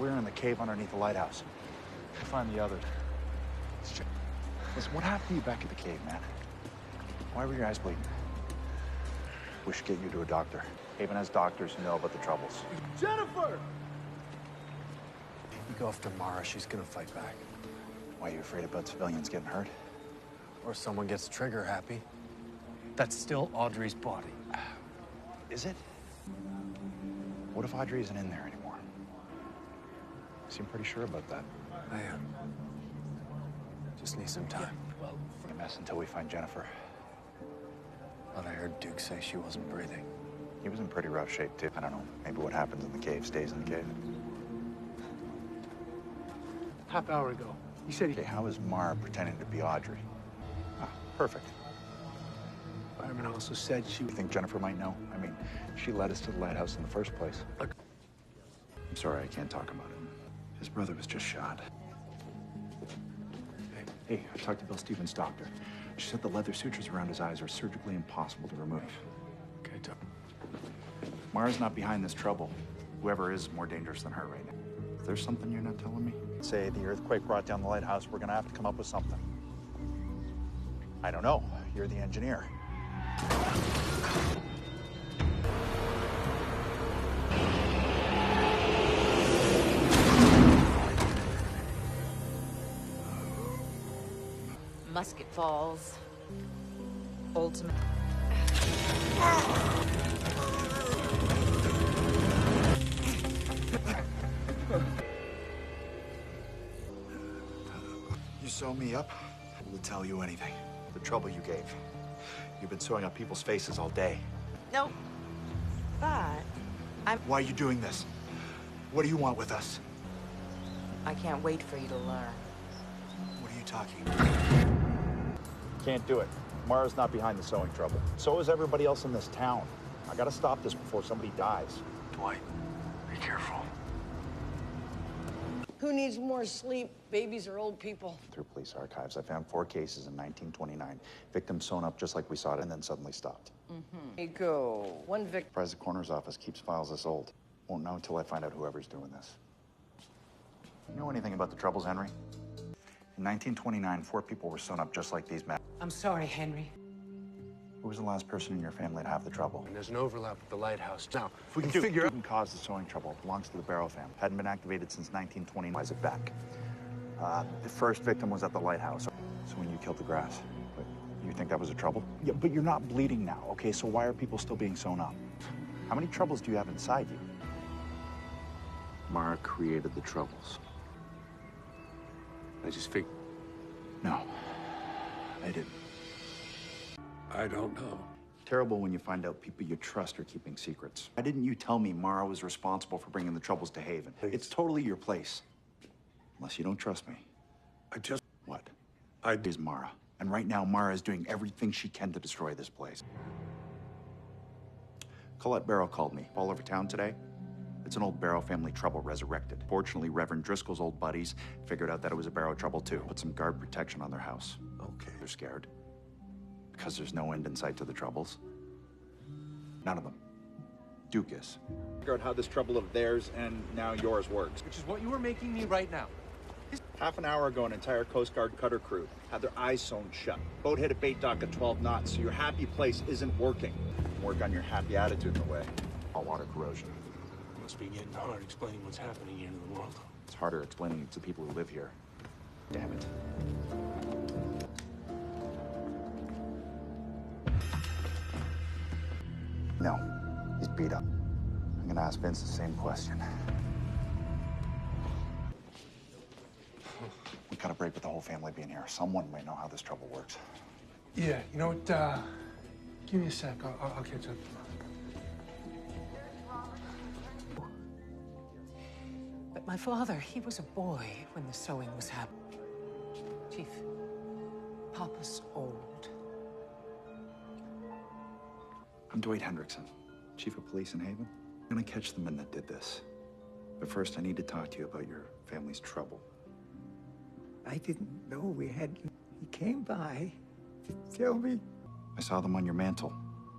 we were in the cave underneath the lighthouse. We'll find the others. Listen, what happened to you back at the cave, man? Why were your eyes bleeding? We should get you to a doctor. Haven has doctors who know about the troubles. Jennifer! You go after Mara, she's gonna fight back. Why are you afraid about civilians getting hurt? Or someone gets trigger happy. That's still Audrey's body. Is it? What if Audrey isn't in there anymore? You seem pretty sure about that. I am. Just need some time. Well, a mess until we find Jennifer. Thought I heard Duke say she wasn't breathing. He was in pretty rough shape, too. I don't know. Maybe what happens in the cave stays in the cave. Half hour ago. He said he... Okay, how is Mara pretending to be Audrey? Ah, perfect. Fireman also said she... You think Jennifer might know? I mean, she led us to the lighthouse in the first place. Look. I'm sorry, I can't talk about it. His brother was just shot. Hey, I talked to Bill Stevens' doctor. She said the leather sutures around his eyes are surgically impossible to remove. Okay, Doc. Mara's not behind this trouble. Whoever is more dangerous than her right now. If there's something you're not telling me? Say the earthquake brought down the lighthouse, we're gonna have to come up with something. I don't know. You're the engineer. Musket Falls. Ultimate. You sew me up, I will tell you anything. The trouble you gave. You've been sewing up people's faces all day. No. But Why are you doing this? What do you want with us? I can't wait for you to learn. What are you talking? Can't do it. Mara's not behind the sewing trouble. So is everybody else in this town. I gotta stop this before somebody dies. Dwight, be careful. Who needs more sleep, babies or old people? Through police archives, I found 4 cases in 1929. Victims sewn up just like we saw it and then suddenly stopped. Hey, go. One victim. Surprised the coroner's office keeps files this old. Won't know until I find out whoever's doing this. You know anything about the troubles, Henry? In 1929, 4 people were sewn up just like these men. I'm sorry, Henry. Who was the last person in your family to have the trouble? And there's an overlap with the lighthouse. Now, If we can figure out who caused the sewing trouble, it belongs to the Barrow family. Hadn't been activated since 1920. Why is it back? The first victim was at the lighthouse. So when you killed the grass, but you think that was a trouble? Yeah, but you're not bleeding now, okay? So why are people still being sewn up? How many troubles do you have inside you? Mara created the troubles. I just figured. No, I didn't. I don't know. Terrible when you find out people you trust are keeping secrets. Why didn't you tell me Mara was responsible for bringing the troubles to Haven? Please. It's totally your place. Unless you don't trust me. What? Is Mara. And right now, Mara is doing everything she can to destroy this place. Colette Barrow called me. All over town today. It's an old Barrow family trouble resurrected. Fortunately, Reverend Driscoll's old buddies figured out that it was a Barrow trouble too. Put some guard protection on their house. Okay. They're scared. Because there's no end in sight to the troubles. None of them. Duke is. Figure out how this trouble of theirs and now yours works. Which is what you were making me right now. Half an hour ago, an entire Coast Guard cutter crew had their eyes sewn shut. Boat hit a bait dock at 12 knots, so your happy place isn't working. Work on your happy attitude in the way. All water corrosion. Must be getting hard explaining what's happening here in the world. It's harder explaining it to people who live here. Damn it. No, he's beat up. I'm gonna ask Vince the same question. We gotta break with the whole family being here. Someone might know how this trouble works. Yeah, you know what, give me a sec, I'll catch up. But my father, he was a boy when the sewing was happening. Chief, Papa's old. I'm Dwight Hendrickson, Chief of Police in Haven. I'm gonna catch the men that did this. But first, I need to talk to you about your family's trouble. I didn't know we had... He came by to tell me. I saw them on your mantle,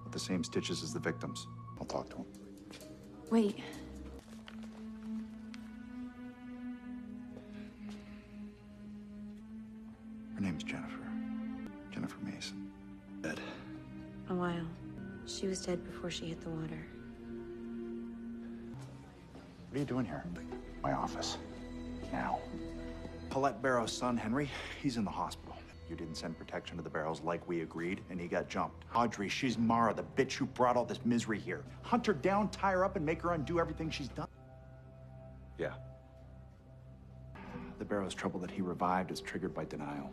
with the same stitches as the victims. I'll talk to him. Wait. Jennifer Mason. Dead. A while. She was dead before she hit the water. What are you doing here? My office. Now. Paulette Barrow's son, Henry, he's in the hospital. You didn't send protection to the Barrows like we agreed, and he got jumped. Audrey, she's Mara, the bitch who brought all this misery here. Hunt her down, tie her up, and make her undo everything she's done. Yeah. The Barrows' trouble that he revived is triggered by denial.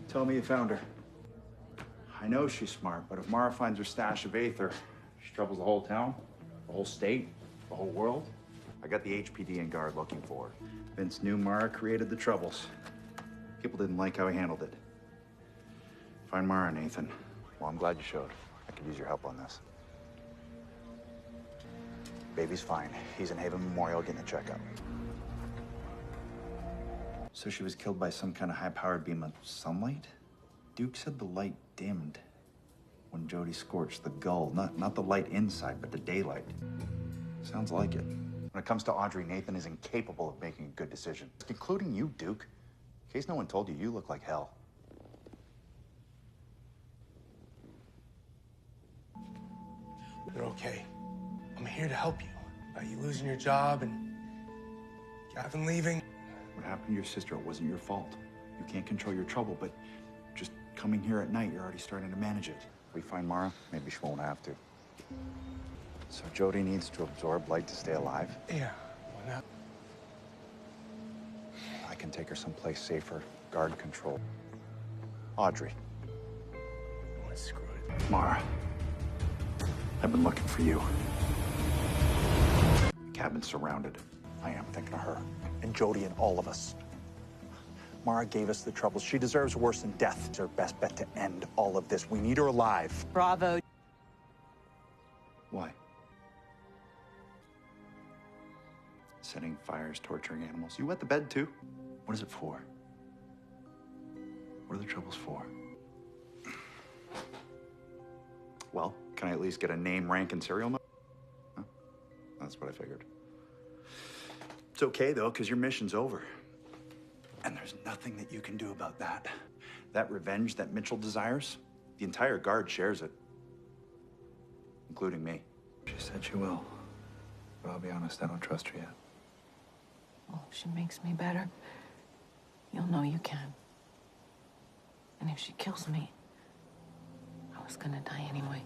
Tell me you found her. I know she's smart, but if Mara finds her stash of Aether, she troubles the whole town, the whole state, the whole world. I got the HPD and guard looking for her. Vince knew Mara created the troubles. People didn't like how he handled it. Find Mara, Nathan. Well, I'm glad you showed. I could use your help on this. Baby's fine. He's in Haven Memorial getting a checkup. So she was killed by some kind of high-powered beam of sunlight? Duke said the light dimmed when Jody scorched the gull. Not the light inside, but the daylight. Sounds like it. When it comes to Audrey, Nathan is incapable of making a good decision. Including you, Duke. In case no one told you, you look like hell. You're okay. I'm here to help you. About you losing your job and Gavin leaving. What happened to your sister, it wasn't your fault. You can't control your trouble, but just coming here at night, you're already starting to manage it. If we find Mara, maybe she won't have to. So Jody needs to absorb light to stay alive? Yeah, why not? I can take her someplace safer, guard control. Audrey. Oh, screw it. Mara. I've been looking for you. The cabin's surrounded. I am thinking of her. And Jody and all of us. Mara gave us the troubles. She deserves worse than death. It's our best bet to end all of this. We need her alive. Bravo. Why? Setting fires, torturing animals. You wet the bed too? What is it for? What are the troubles for? Well, can I at least get a name, rank, and serial number? Huh? That's what I figured. It's okay, though, because your mission's over. And there's nothing that you can do about that. That revenge that Mitchell desires, the entire guard shares it. Including me. She said she will. But I'll be honest, I don't trust her yet. Well, if she makes me better, you'll know you can. And if she kills me, I was gonna die anyway.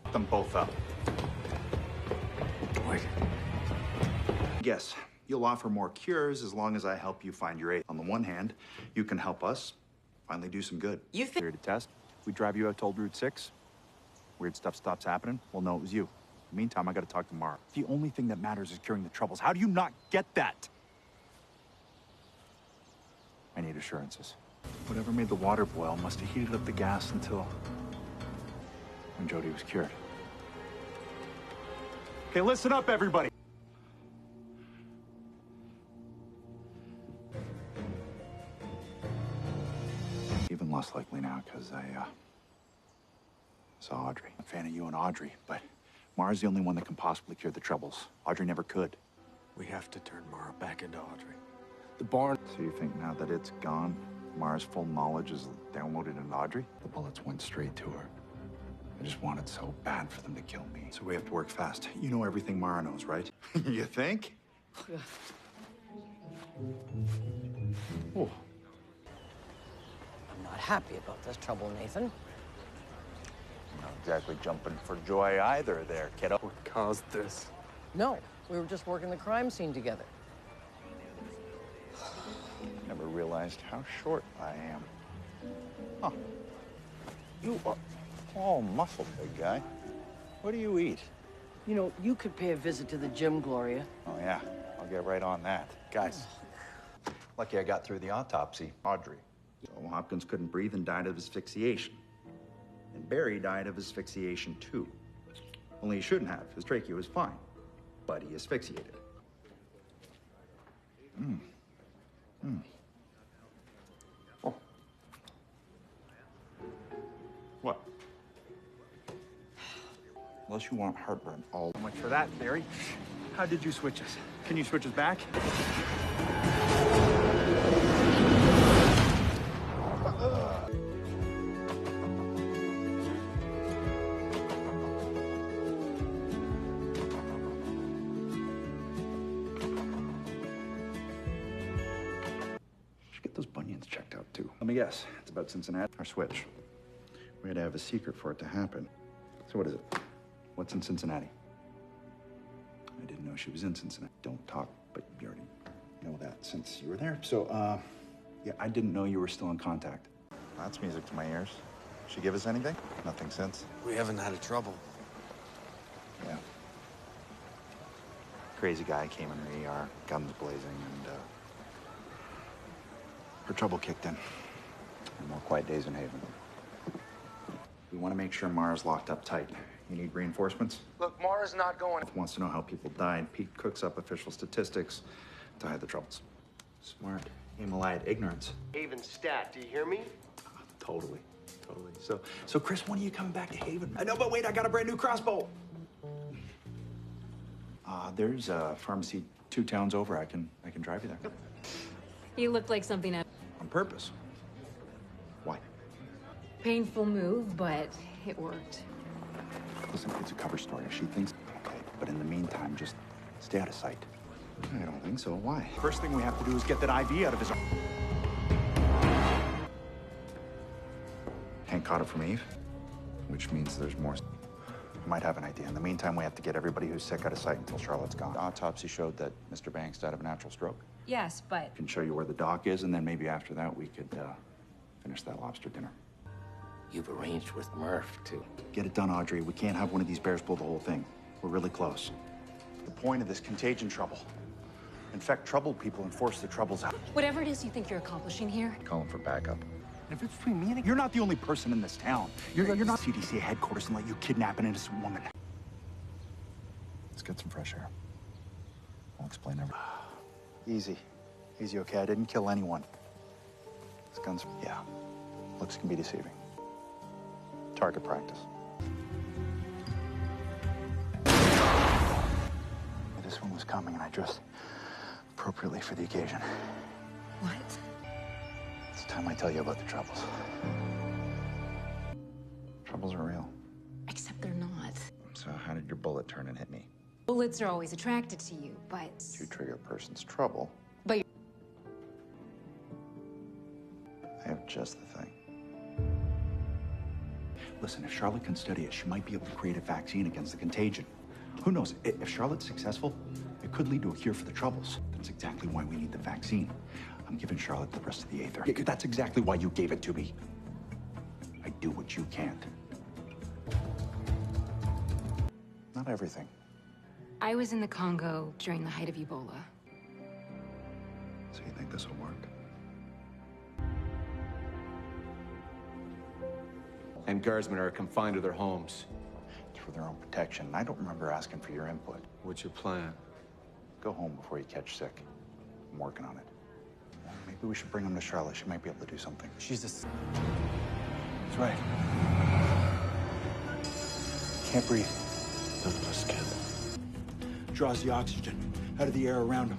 Put them both up. Wait. Yes, you'll offer more cures as long as I help you find your aid. On the one hand, you can help us finally do some good. You think- Here to test. We drive you out to Old Route 6. Weird stuff stops happening. We'll know it was you. In the meantime, I gotta talk to Mara. The only thing that matters is curing the troubles. How do you not get that? I need assurances. Whatever made the water boil must have heated up the gas until when Jody was cured. Okay, listen up, everybody. Even less likely now, because I saw Audrey. I'm a fan of you and Audrey, but Mara's the only one that can possibly cure the troubles. Audrey never could. We have to turn Mara back into Audrey. The barn... So you think now that it's gone, Mara's full knowledge is downloaded in Audrey? The bullets went straight to her. I just wanted so bad for them to kill me. So we have to work fast. You know everything Mara knows, right? You think? Oh. I'm not happy about this trouble, Nathan. Not exactly jumping for joy either there, kiddo. What caused this? No, we were just working the crime scene together. Never realized how short I am. Huh. You are all muscle, big guy. What do you eat? You know, you could pay a visit to the gym, Gloria. Oh, yeah. I'll get right on that. Guys, lucky I got through the autopsy. Audrey. So Hopkins couldn't breathe and died of asphyxiation. And Barry died of asphyxiation, too. Only he shouldn't have. His trachea was fine. But he asphyxiated. Oh. What? Unless you want heartburn all. So much for that theory. How did you switch us? Can you switch us back? Should get those bunions checked out too. Let me guess. It's about Cincinnati. Our switch. We had to have a secret for it to happen. So what is it? What's in Cincinnati? I didn't know she was in Cincinnati. Don't talk, but you already know that since you were there. So, yeah, I didn't know you were still in contact. That's music to my ears. She give us anything? Nothing since. We haven't had a trouble. Yeah. Crazy guy came in the ER, guns blazing, and her trouble kicked in. And more quiet days in Haven. We want to make sure Mara's locked up tight. You need reinforcements? Look, Mara's not going. Wants to know how people died. Pete cooks up official statistics to hide the troubles. Smart. Aim-allied ignorance. Haven stat, do you hear me? Totally. So Chris, when are you coming back to Haven? I know, but wait, I got a brand new crossbow. There's a pharmacy 2 towns over. I can drive you there. You look like something On purpose. Why? painful move, but it worked. Listen, it's a cover story. If she thinks, okay, but in the meantime, just stay out of sight. I don't think so. Why? First thing we have to do is get that IV out of his arm. Hank caught it from Eve, which means there's more. I might have an idea. In the meantime, we have to get everybody who's sick out of sight until Charlotte's gone. Autopsy showed that Mr. Banks died of a natural stroke. Yes, but I can show you where the dock is, and then maybe after that we could finish that lobster dinner. You've arranged with Murph to... Get it done, Audrey. We can't have one of these bears pull the whole thing. We're really close. The point of this contagion trouble. Infect troubled people and force the troubles out. whatever it is you think you're accomplishing here, Call them for backup. If it's between me and you're not the only person in this town. You're not CDC headquarters and let you kidnap an innocent woman. Let's get some fresh air. I'll explain everything. Easy. Easy, okay? I didn't kill anyone. This gun's... Yeah. Looks can be deceiving. Target practice. This one was coming and I dressed appropriately for the occasion. what? It's time I tell you about the troubles. Troubles are real. Except they're not. So how did your bullet turn and hit me? Bullets are always attracted to you, but... You trigger a person's trouble. But I have just the thing. Listen, if Charlotte can study it, she might be able to create a vaccine against the contagion. Who knows? If Charlotte's successful, it could lead to a cure for the troubles. That's exactly why we need the vaccine. I'm giving Charlotte the rest of the Aether. Yeah, that's exactly why you gave it to me. I do what you can't. Not everything. I was in the Congo during the height of Ebola. So you think this will work? And guardsmen are confined to their homes. It's for their own protection. I don't remember asking for your input. What's your plan? Go home before you catch sick. I'm working on it. Maybe we should bring him to Charlotte. She might be able to do something. She's a... That's right. Can't breathe. None of us can. Draws the oxygen out of the air around him.